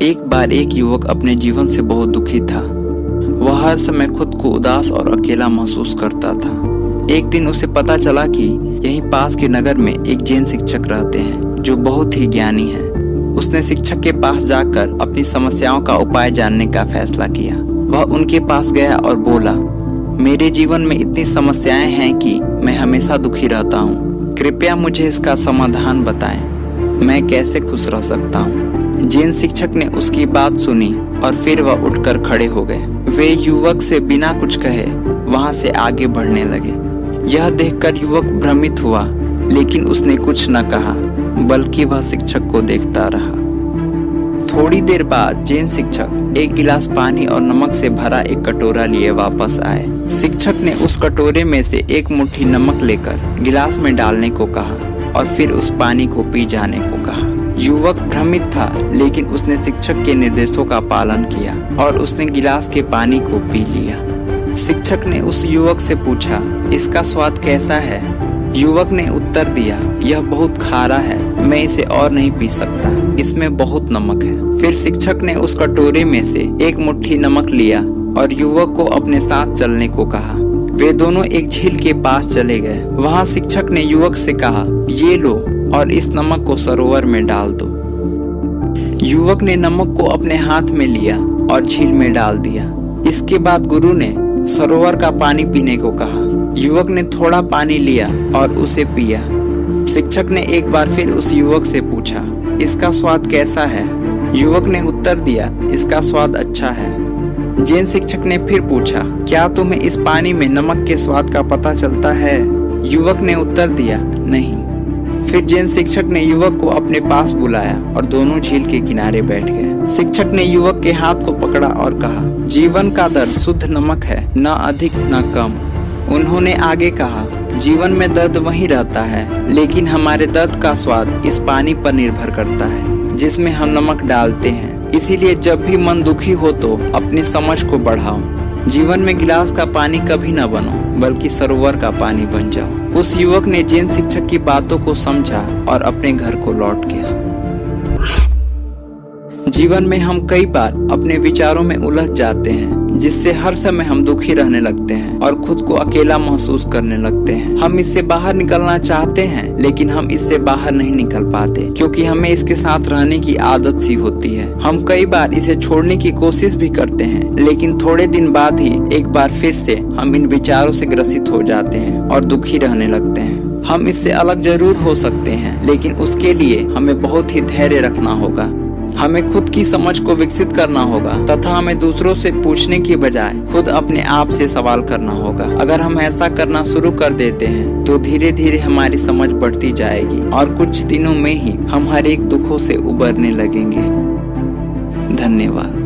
एक बार एक युवक अपने जीवन से बहुत दुखी था। वह हर समय खुद को उदास और अकेला महसूस करता था। एक दिन उसे पता चला कि यहीं पास के नगर में एक जैन शिक्षक रहते हैं जो बहुत ही ज्ञानी हैं। उसने शिक्षक के पास जाकर अपनी समस्याओं का उपाय जानने का फैसला किया। वह उनके पास गया और बोला, मेरे जीवन में इतनी समस्याएं हैं कि मैं हमेशा दुखी रहता हूँ। कृपया मुझे इसका समाधान बताएं। मैं कैसे खुश रह सकता हूँ? जैन शिक्षक ने उसकी बात सुनी और फिर वह उठकर खड़े हो गए। वे युवक से बिना कुछ कहे वहां से आगे बढ़ने लगे। यह देखकर युवक भ्रमित हुआ, लेकिन उसने कुछ न कहा, बल्कि वह शिक्षक को देखता रहा। थोड़ी देर बाद जैन शिक्षक एक गिलास पानी और नमक से भरा एक कटोरा लिए वापस आए। शिक्षक ने उस कटोरे में से एक मुट्ठी नमक लेकर गिलास में डालने को कहा और फिर उस पानी को पी जाने को कहा। युवक भ्रमित था, लेकिन उसने शिक्षक के निर्देशों का पालन किया और उसने गिलास के पानी को पी लिया। शिक्षक ने उस युवक से पूछा, इसका स्वाद कैसा है? युवक ने उत्तर दिया, यह बहुत खारा है, मैं इसे और नहीं पी सकता, इसमें बहुत नमक है। फिर शिक्षक ने उस कटोरे में से एक मुट्ठी नमक लिया और युवक को अपने साथ चलने को कहा। वे दोनों एक झील के पास चले गए। वहां शिक्षक ने युवक से कहा, ये लो और इस नमक को सरोवर में डाल दो। युवक ने नमक को अपने हाथ में लिया और झील में डाल दिया। इसके बाद गुरु ने सरोवर का पानी पीने को कहा। युवक ने थोड़ा पानी लिया और उसे पिया। शिक्षक ने एक बार फिर उस युवक से पूछा, इसका स्वाद कैसा है? युवक ने उत्तर दिया, इसका स्वाद अच्छा है। जैन शिक्षक ने फिर पूछा, क्या तुम्हें इस पानी में नमक के स्वाद का पता चलता है? युवक ने उत्तर दिया, नहीं। फिर जैन शिक्षक ने युवक को अपने पास बुलाया और दोनों झील के किनारे बैठ गए। शिक्षक ने युवक के हाथ को पकड़ा और कहा, जीवन का दर्द शुद्ध नमक है, न अधिक न कम। उन्होंने आगे कहा, जीवन में दर्द वहीं रहता है, लेकिन हमारे दर्द का स्वाद इस पानी पर निर्भर करता है जिसमें हम नमक डालते हैं। इसीलिए जब भी मन दुखी हो तो अपनी समझ को बढ़ाओ। जीवन में गिलास का पानी कभी न बनो, बल्कि सरोवर का पानी बन जाओ। उस युवक ने जैन शिक्षक की बातों को समझा और अपने घर को लौट गया। जीवन में हम कई बार अपने विचारों में उलझ जाते हैं, जिससे हर समय हम दुखी रहने लगते हैं और खुद को अकेला महसूस करने लगते हैं। हम इससे बाहर निकलना चाहते हैं, लेकिन हम इससे बाहर नहीं निकल पाते, क्योंकि हमें इसके साथ रहने की आदत सी होती है। हम कई बार इसे छोड़ने की कोशिश भी करते हैं, लेकिन थोड़े दिन बाद ही एक बार फिर से हम इन विचारों से ग्रसित हो जाते हैं और दुखी रहने लगते हैं। हम इससे अलग जरूर हो सकते हैं, लेकिन उसके लिए हमें बहुत ही धैर्य रखना होगा। हमें खुद की समझ को विकसित करना होगा तथा हमें दूसरों से पूछने की बजाय खुद अपने आप से सवाल करना होगा। अगर हम ऐसा करना शुरू कर देते हैं तो धीरे धीरे हमारी समझ बढ़ती जाएगी और कुछ दिनों में ही हम हर एक दुखों से उबरने लगेंगे। धन्यवाद।